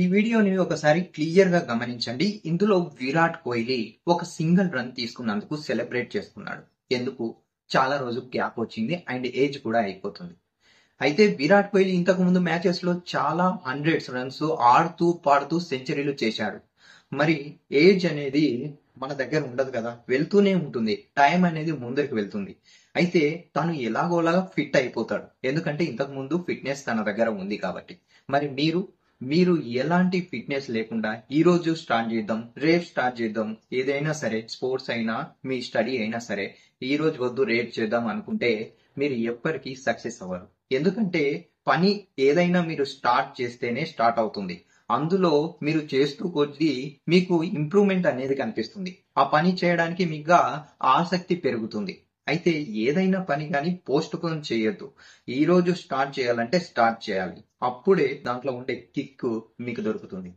ఈ వీడియోని ఒకసారి క్లియర్ గా గమనించండి. ఇందులో విరాట్ కోహ్లీ ఒక సింగిల్ రన్ తీసుకున్నందుకు సెలబ్రేట్ చేసుకున్నాడు. ఎందుకు? చాలా రోజు గ్యాప్ వచ్చింది అండ్ ఏజ్ కూడా అయిపోతుంది. అయితే విరాట్ కోహ్లీ ఇంతకు ముందు మ్యాచెస్ లో చాలా హండ్రెడ్స్ రన్స్ ఆడుతూ పాడుతూ సెంచరీలు చేశాడు. మరి ఏజ్ అనేది మన దగ్గర ఉండదు కదా, వెళ్తూనే ఉంటుంది. టైం అనేది ముందరికి వెళ్తుంది. అయితే తను ఎలాగోలాగా ఫిట్ అయిపోతాడు, ఎందుకంటే ఇంతకు ముందు ఫిట్నెస్ తన దగ్గర ఉంది కాబట్టి. మరి మీరు ఎలాంటి ఫిట్నెస్ లేకుండా ఈ రోజు స్టార్ట్ చేద్దాం, రేపు స్టార్ట్ చేద్దాం, ఏదైనా సరే స్పోర్ట్స్ అయినా మీ స్టడీ అయినా సరే ఈ రోజు వద్దు రేపు చేద్దాం అనుకుంటే మీరు ఎప్పటికీ సక్సెస్ అవ్వరు. ఎందుకంటే పని ఏదైనా మీరు స్టార్ట్ చేస్తేనే స్టార్ట్ అవుతుంది. అందులో మీరు చేస్తూ కొద్దీ మీకు ఇంప్రూవ్మెంట్ అనేది కనిపిస్తుంది. ఆ పని చేయడానికి మీకు ఆసక్తి పెరుగుతుంది. అయితే ఏదైనా పని కానీ పోస్ట్ పోన్ చేయొద్దు. ఈ రోజు స్టార్ట్ చేయాలంటే స్టార్ట్ చేయాలి. అప్పుడే దాంట్లో ఉండే కిక్ మీకు దొరుకుతుంది.